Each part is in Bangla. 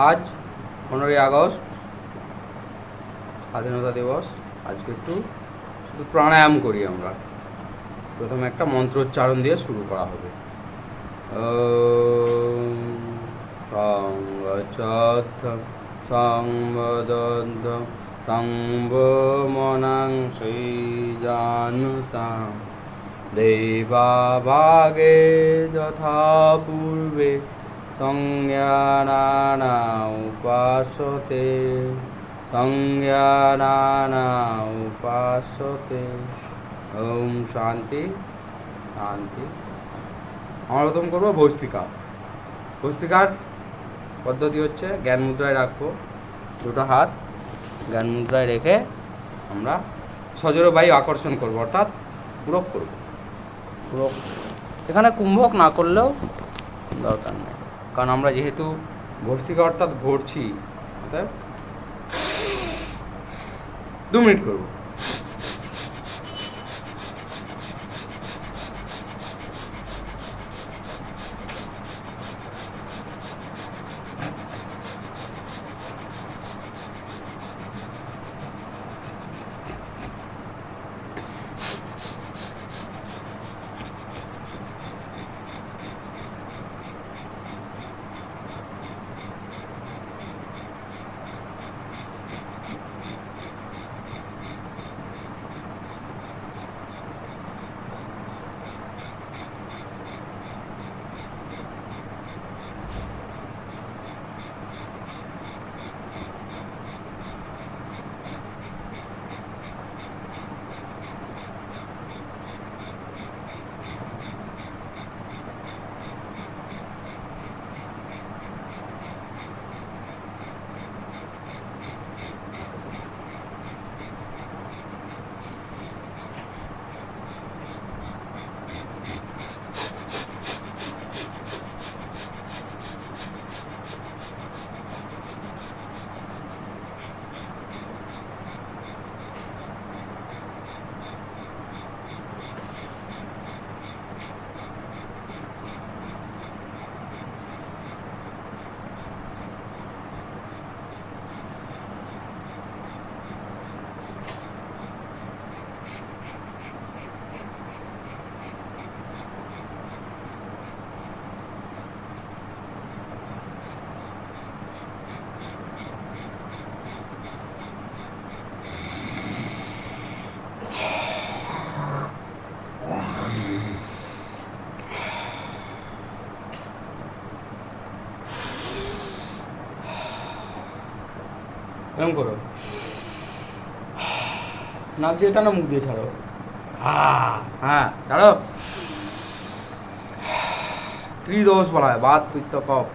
আজ 15ই আগস্ট স্বাধীনতা দিবস। আজকে একটু শুধু প্রাণায়াম করি আমরা। প্রথমে একটা মন্ত্রোচ্চারণ দিয়ে শুরু করা হবে। সংগচ্ছদ্ধ সংবদদ্ধ সংবমনাং শ্রীজানুতাং দেবাভাগে যথা পূর্বে সংজ্ঞানানা উপাসতে সংজ্ঞানানা উপাসতে। ওম শান্তি শান্তি। আমরা প্রথম করবো ভস্ত্রিকা। ভস্ত্রিকার পদ্ধতি হচ্ছে জ্ঞান মুদ্রায় রাখবো, দুটো হাত জ্ঞান মুদ্রায় রেখে আমরা সজোরে বায়ু আকর্ষণ করবো, অর্থাৎ পূরক করবো। পূরক এখানে কুম্ভক না করলেও দরকার নেই, কারণ আমরা যেহেতু ভস্ত্রিকা অর্থাৎ ভরছি, অর্থাৎ 2 মিনিট করবো। এরকম করো, নাক দিয়ে টানো, মুখ দিয়ে ছাড়ো। হ্যাঁ ছাড়ো। ত্রিদোষ বলা হয়, বাত পিত্ত কফ।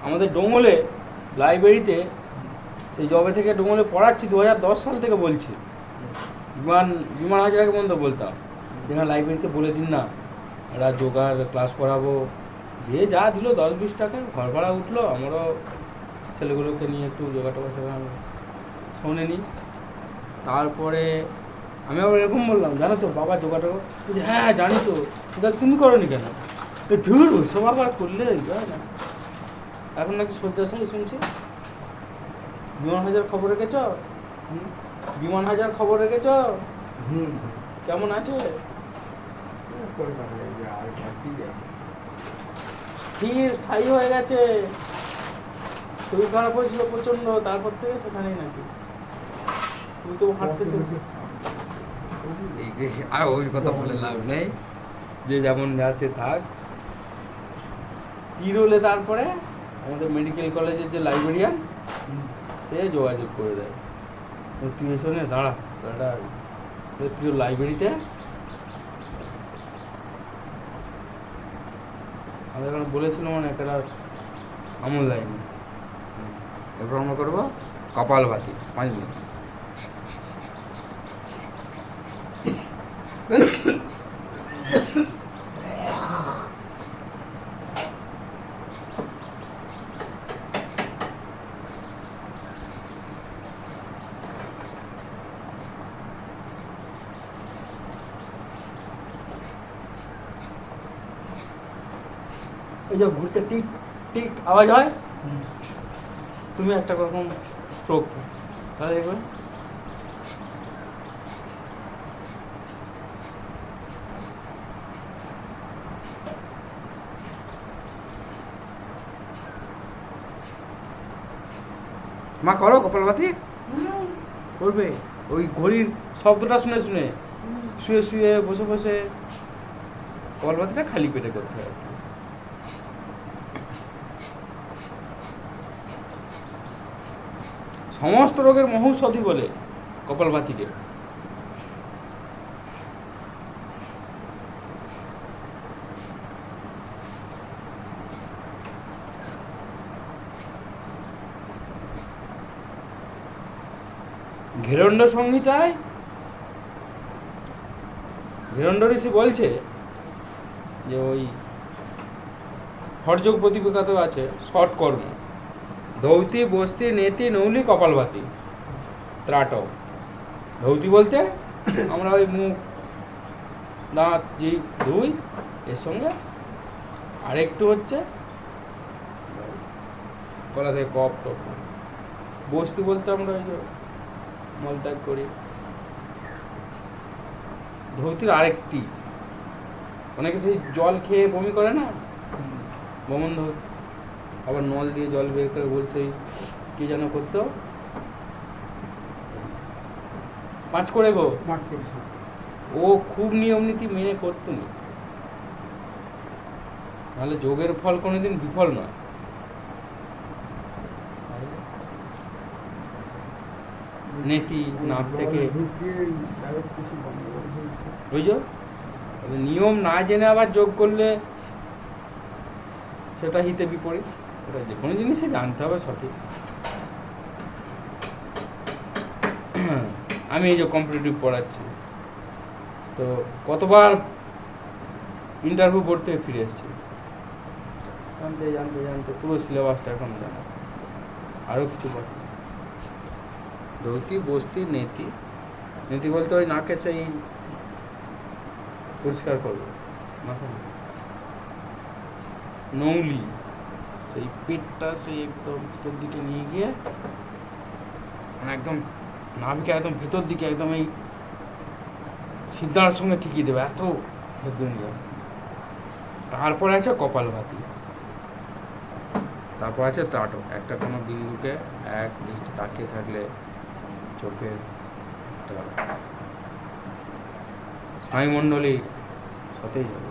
আমাদের ডোঙলে লাইব্রেরিতে, সেই জবে থেকে ডোঙলে পড়াচ্ছি, 2010 সাল থেকে বলছি, বিমান হাজারাকে পর্যন্ত বলতাম, যেখানে লাইব্রেরিতে বলে দিন না, একটা যোগার ক্লাস করাবো। যে যা দিল 10-20 টাকা, ঘর ভাড়া উঠলো, আমারও ছেলেগুলোকে নিয়ে একটু যোগা টোগা শেখানো, শোনেনি। তারপরে আমি আবার এরকম বললাম, জানো তো বাবা যোগা টোগা, হ্যাঁ জানি তো, তুমি করো নি কেন? ধুর ওসব আবার করলে হয় না। এখন নাকি শয্যাশায়ী শুনছি। বিমান হাজার খবর রেখেছ? বিমান হাজার খবর রেখেছ? কেমন আছে? স্থির স্থায়ী হয়ে গেছে। শরীর খারাপ হয়েছিল প্রচন্ড, তারপর থেকে সেখানেই নাকি। তুমি তো হাঁটতে আর ওই কথা বলে লাভ নেই, যে যেমন যাচ্ছে থাক। তীর হলে তারপরে আমাদের মেডিকেল কলেজের যে লাইব্রেরিয়ান, সে যোগাযোগ করে দেয়। তুই এসে নে, দাঁড়া দাঁড়া, তুই লাইব্রেরিতে আমাদের এখানে বলেছিল মানে একটা আমল লাইনি। এরপর আমরা করবো কপালভাতি 5 মিনিট। এই যে ঘুরতে টিক টিক আওয়াজ হয়, তুমি একটা রকম স্ট্রোক, তাহলে দেখবে মা করো কপালভাতি করবে। ওই ঘড়ির শব্দটা শুনে শুনে শুয়ে শুয়ে বসে বসে কপালভাতিটা খালি পেটে করতে হয়। সমস্ত রোগের মহৌষধি বলে কপালভাতিকে। ঘেরণ্ড সংহিতায় ঘেরণ্ড ঋষি বলছে যে ওই হরযোগ প্রতিপিকাতেও আছে ষট কর্ম, ধৌতি বস্তি নেতি নৌলি কপালভাতি ত্রাট। ধৌতি বলতে আমরা ওই মুখ দাঁত জিভ ধুই, এর সঙ্গে আরেকটু হচ্ছে গলা থেকে কফ টপ। বস্তি বলতে আমরা ওই যে মলত্যাগ করি। ধৌতির আরেকটি, অনেকে সেই জল খেয়ে বমি করে না, বমন ধৌতি। আবার নল দিয়ে জল বের করে বলতে কি যেন করতো, 5 করে গো। ও খুব নিয়ম নীতি মেনে করতো না, নাহলে যোগের ফল কোনোদিন বিফল নয়। নীতি নাক থেকে বুঝছো, নিয়ম না জেনে আবার যোগ করলে সেটা হিতে বিপরীত। ওটা যে কোনো জিনিসই জানতে হবে সঠিক। আমি এই যে কম্পিটিটিভ পড়াচ্ছি, তো কতবার ইন্টারভিউ বোর্ড থেকে ফিরে এসেছি, জানতে জানতে জানতে পুরো সিলেবাসটা এখন জানা। আরও কিছু বল, ধৌতি বস্তি নেতি। নেতি বলতে ওই নাকে সেই পরিষ্কার করবে, নৌলি সেই পেটটা সেই একদম ভিতর দিকে নিয়ে গিয়ে একদম নাভিকে একদম ভেতর দিকে একদম এই সিদ্ধার সঙ্গে ঠিকিয়ে দেবে, এত ভেতর নিয়ে। তারপরে আছে কপালভাতি, তারপর আছে ত্রাটক। একটা কোনো বিন্দুকে এক দৃষ্টি তাকিয়ে থাকলে চোখের স্নায়ুমণ্ডলী সতেজ হবে।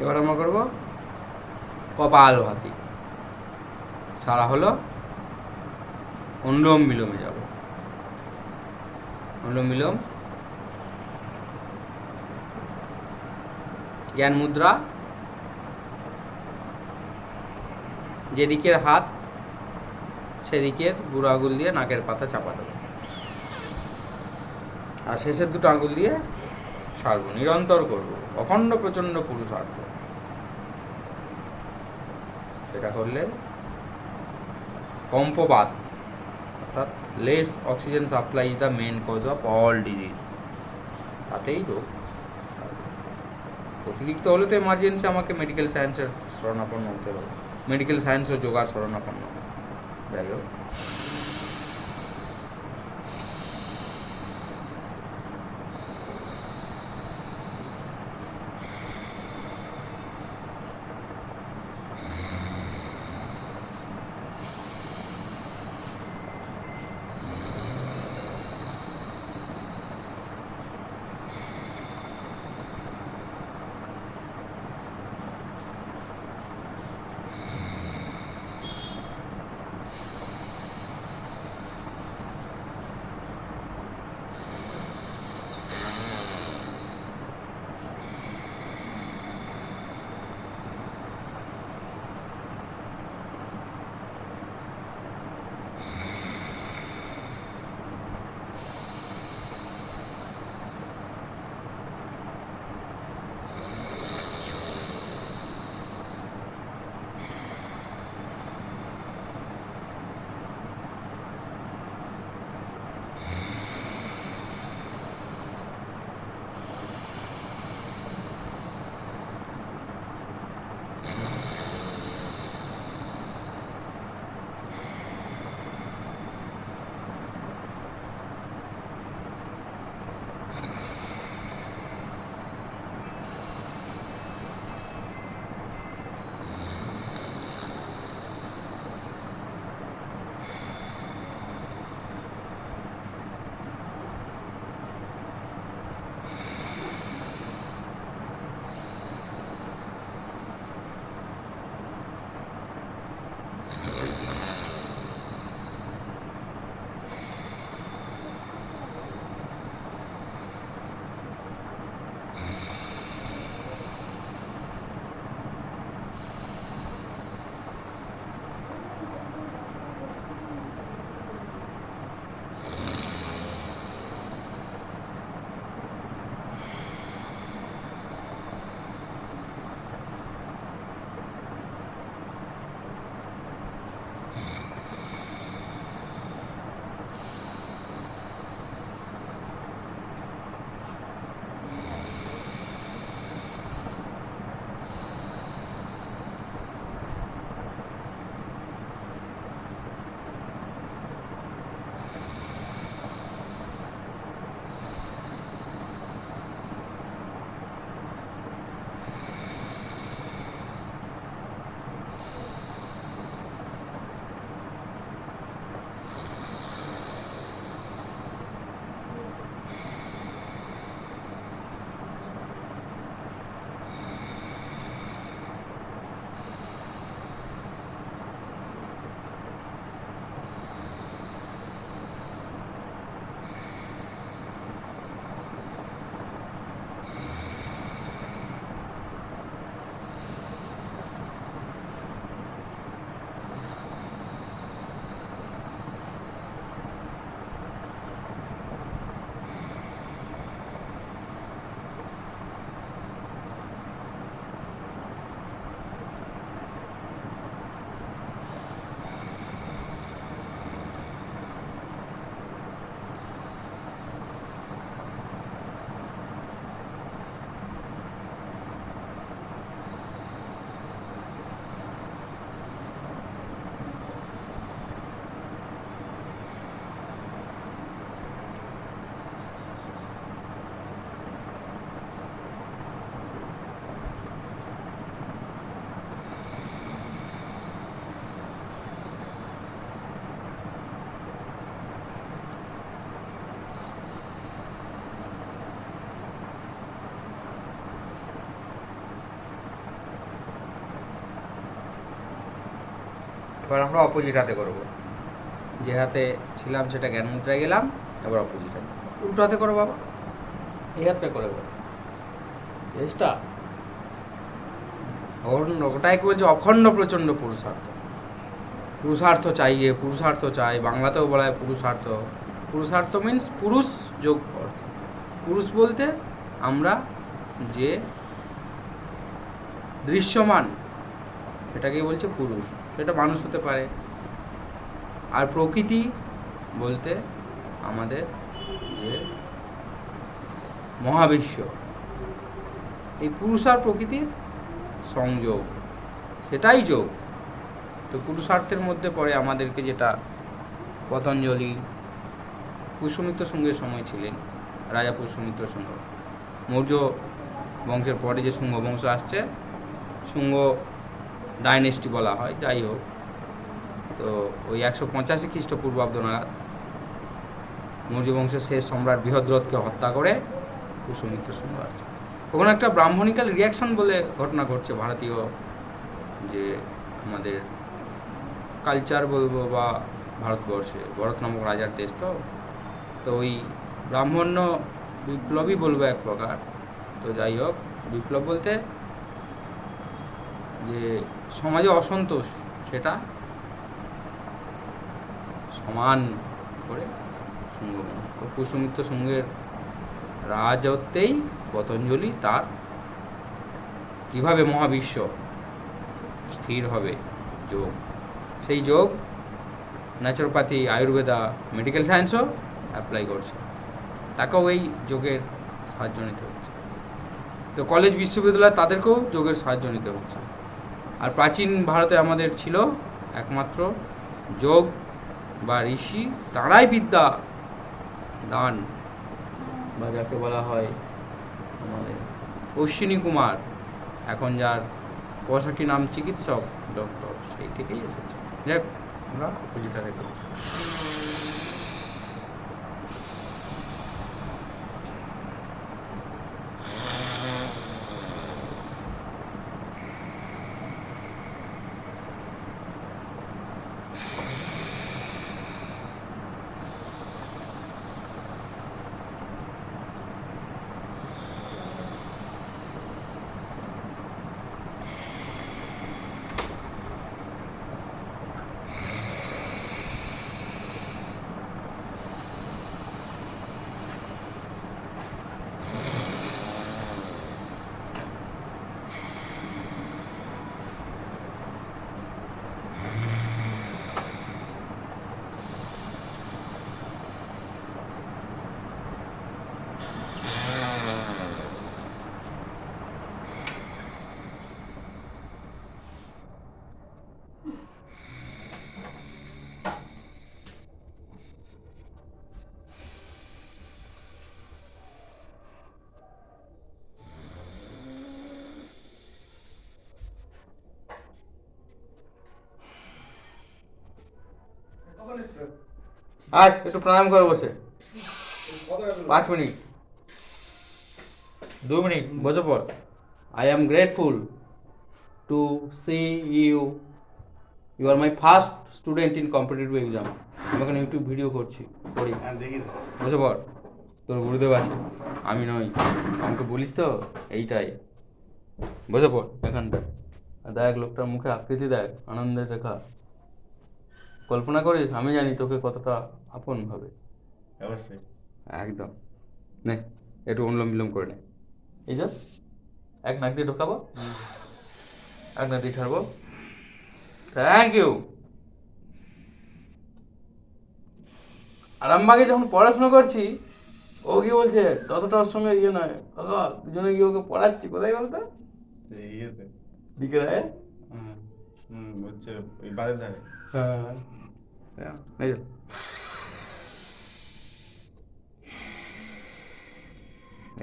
এবার আমরা করব কপালভাতি। সারা হলো অনুলোম বিলোমে যাব। অনুলোম বিলোম, জ্ঞান মুদ্রা, যেদিকের হাত সেদিকের বুড়ো আঙুল দিয়ে নাকের পাতা চাপা দেবো, আর শেষের দুটো আঙুল দিয়ে সারব। নিরন্তর করব, অখণ্ড প্রচণ্ড পুরুষার্থ। এটা করলে কম্পবাত, অর্থাৎ less oxygen supply is the main cause of all disease. তাতেই রোগ। অতিরিক্ত হলে তো এমার্জেন্সি আমাকে মেডিকেল সায়েন্সের শরণাপন্ন হতে হবে, মেডিকেল সায়েন্স ও যোগার শরণাপন্ন। যাই হোক, এবার আমরা অপোজিট হাতে করবো। যে হাতে ছিলাম সেটা জ্ঞান মুদ্রায় গেলাম, এবার অপোজিট হাতে উল্টো হাতে করো বাবা, এই হাতটা করে বলো চেষ্টা। ওটাই বলছে অখণ্ড প্রচণ্ড পুরুষার্থ। পুরুষার্থ চাইয়ে, পুরুষার্থ চাই, বাংলাতেও বলা হয় পুরুষার্থ। পুরুষার্থ মিন্স পুরুষ যোগ অর্থ। পুরুষ বলতে আমরা যে দৃশ্যমান সেটাকেই বলছে পুরুষ, সেটা মানুষ হতে পারে। আর প্রকৃতি বলতে আমাদের যে মহাবিশ্ব, এই পুরুষ আর প্রকৃতির সংযোগ, সেটাই যোগ। তো পুরুষার্থের মধ্যে পড়ে আমাদেরকে যেটা পতঞ্জলি পুষ্যমিত্র শুঙ্গের সময় ছিলেন, রাজা পুষ্যমিত্র শুঙ্গ, মৌর্য বংশের পরে যে শুঙ্গ বংশ আসছে, শুঙ্গ ডাইনেস্টি বলা হয়, যাই হোক। তো ওই 185 খ্রিস্টপূর্বাব্দ নাগাদ মৌর্য বংশের শেষ সম্রাট বৃহদ্রথকে হত্যা করে পুষ্যমিত্র শুঙ্গ আসছে। ওখানে একটা ব্রাহ্মণিক্যাল রিয়াকশন বলে ঘটনা ঘটছে ভারতীয় যে আমাদের কালচার বলবো বা ভারতবর্ষে, ভরত নামক রাজার দেশ, তো ওই ব্রাহ্মণ্য বিপ্লবী বলবো এক প্রকার। তো যাই হোক, বিপ্লব বলতে যে সমাজে অসন্তোষ সেটা সমান করে শুঙ্গ, পুষ্যমিত্র শুঙ্গের রাজত্বেই পতঞ্জলি তার কীভাবে মহাবিশ্ব স্থির হবে যোগ, সেই যোগ ন্যাচুরোপ্যাথি, আয়ুর্বেদা, মেডিকেল সায়েন্সও অ্যাপ্লাই করছে, তাকেও এই যোগের সাহায্য নিতে হচ্ছে। তো কলেজ বিশ্ববিদ্যালয় তাদেরকেও যোগের সাহায্য নিতে হচ্ছে। আর প্রাচীন ভারতে আমাদের ছিল একমাত্র যোগ বা ঋষি, তাঁরাই বিদ্যা দান, বা যাকে বলা হয় আমাদের অশ্বিনী কুমার, এখন যার পোশাকি নাম চিকিৎসক, ডক্টর, সেই থেকেই এসেছে। যাক, আমরা অপোজিটটা দেখব। আর একটু প্রাণায়াম করে বসে 5 মিনিট 2 মিনিট বসে পড়। I am grateful to see you, you are my first student in competitive exam. আমি এখন ইউটিউব ভিডিও করছি, পড়ি, বসে পড়। তোর গুরুদেব আছে, আমি নই। আমাকে বলিস তো এইটাই, বসে পড় এখানটা। দেখ লোকটার মুখে আকৃতি, দেখ আনন্দের রেখা, কল্পনা করিস আমি জানি তোকে কতটা আপন ভাবে। অবশ্যই, একদম। নে একটু অনুলোম বিলোম করে নে। এই যে এক নাক দিয়ে ঢোকাবো, এক নাক দিয়ে ছাড়বো। Thank you. আরামবাগে যখন পড়াশোনা করছি, ও কি বলছে ততটা ওর সঙ্গে ইয়ে নয়, বাবা দুজনে গিয়ে ওকে পড়াচ্ছি কোথায় বলতো, ইয়েতে দিকে রায় হচ্ছে ওই বাড়ির ধারে। হ্যাঁ এই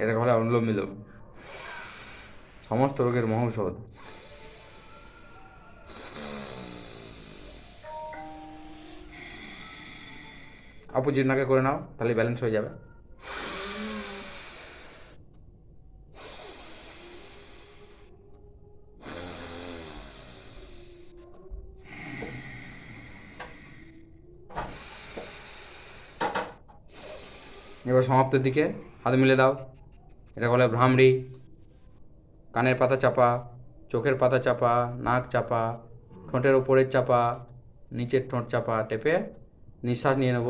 এটাকে বলে অনুলোম বিলোম, সমস্ত রোগের মহৌষধ। অপোজিট নাকে করে নাও, তাহলে ব্যালেন্স হয়ে যাবে। এবার সমাপ্তের দিকে হাত মিলে দাও। এটা বলে ভ্রামরি। কানের পাতা চাপা, চোখের পাতা চাপা, নাক চাপা, ঠোঁটের ওপরের চাপা, নিচের ঠোঁট চাপা, টেপে নিঃশ্বাস নিয়ে নেব।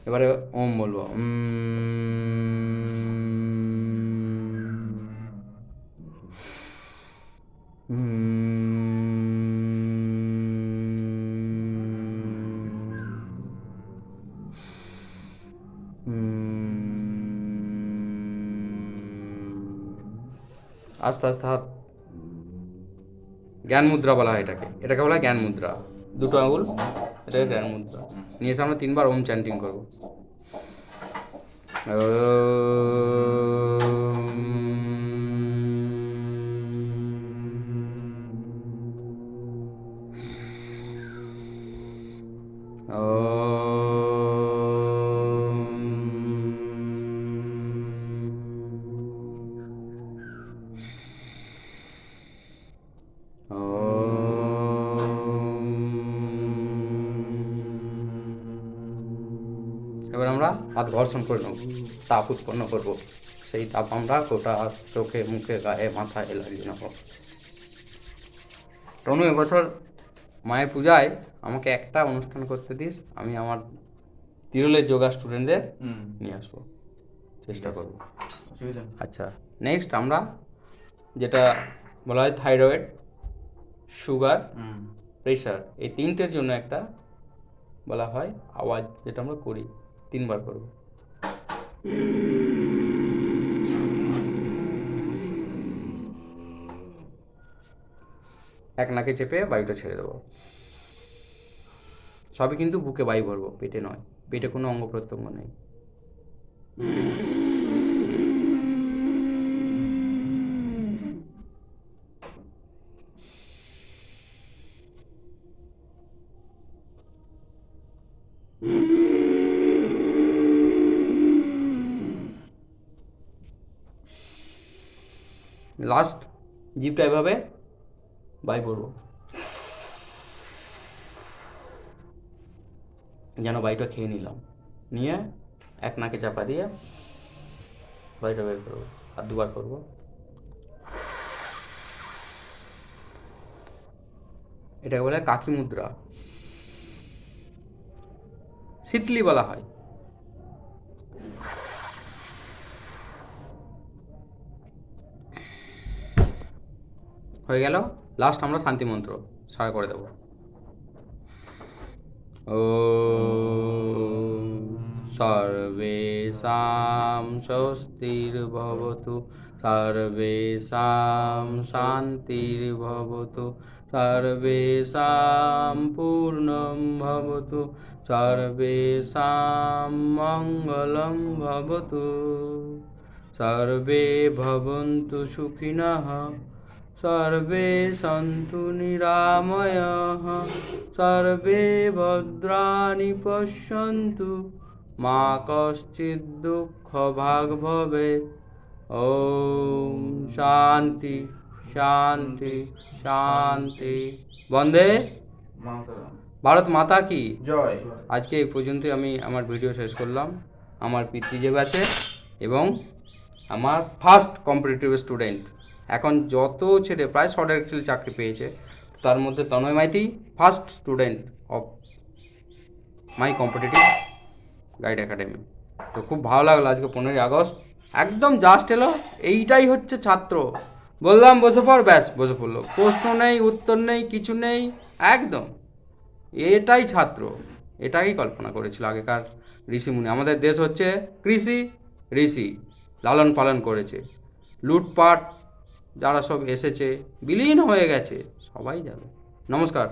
এবারে ওম বলবো। আস্তে আস্তে হাত, জ্ঞান মুদ্রা বলা হয় এটাকে বলা হয় জ্ঞান মুদ্রা। দুটো আঙুল, এটাকে জ্ঞান মুদ্রা নিয়ে এসে আমরা 3বার ওম চ্যান্টিং করবো। এবার আমরা হাত ঘর্ষণ করে নেব, তাপ উৎপন্ন করব। সেই তাপ আমরা গোটা চোখে, মুখে, গায়ে, মাথায় লাগিয়ে নেব। তনু, এবছর মায়ের পূজায় আমাকে একটা অনুষ্ঠান করতে দিস, আমি আমার তিরুলের যোগা স্টুডেন্টদের নিয়ে আসবো, চেষ্টা করবো। আচ্ছা, নেক্সট আমরা যেটা বলা হয় থাইরয়েড, সুগার, প্রেশার, এই 3টের জন্য একটা বলা হয় আওয়াজ, যেটা আমরা করি 3বার করব। এক নাকে চেপে বায়ুটা ছেড়ে দেবো। সবই কিন্তু বুকে বায়ু ভরবো, পেটে নয়। পেটে কোনো অঙ্গ প্রত্যঙ্গ নেই। লাস্ট জিভটা এভাবে বাই করবো, যেন বাড়িটা খেয়ে নিলাম। নিয়ে এক নাকে চাপা দিয়ে বাড়িটা বের করবো, আর 2বার করবো। এটাকে বলে কাকি মুদ্রা, শীতলি বলা হয়। হয়ে গেল। লাস্ট আমরা শান্তি মন্ত্র সারা করে দেব। ওম সর্বেষাং স্বস্তির্ভবতু, সর্বেষাং শান্তির্ভবতু, সর্বেষাং পূর্ণং ভবতু, সর্বেষাং মঙ্গলং ভবতু, সর্বে ভবন্তু সুখিনঃ, সর্বে সন্তু নিরাময়াঃ, সর্বে ভদ্রাণি পশ্যন্তু, মা কশ্চিৎ দুঃখভাগ্ ভবেৎ। ওম শান্তি শান্তি শান্তি। বন্দে ভারত মাতা কি জয়। আজকে এই পর্যন্তই আমি আমার ভিডিও শেষ করলাম। আমার পিতৃদেব আছে এবং আমার ফার্স্ট কম্পিটিটিভ স্টুডেন্ট। এখন যত ছেলে প্রায় 100 ছেলে চাকরি পেয়েছে, তার মধ্যে Tanay Maiti first student of my competitive guide academy. তো খুব ভালো লাগলো আজকে 15ই আগস্ট একদম জাস্ট এলো। এইটাই হচ্ছে ছাত্র। বললাম বসে পড়, ব্যাস বসে পড়লো, প্রশ্ন নেই, উত্তর নেই, কিছু নেই, একদম এটাই ছাত্র। এটাই কল্পনা করেছিল আগেকার ঋষিমুনি। আমাদের দেশ হচ্ছে কৃষি, ঋষি লালন পালন করেছে। লুটপাট যারা সব এসেছে বিলীন হয়ে গেছে, সবাই যাবে। নমস্কার।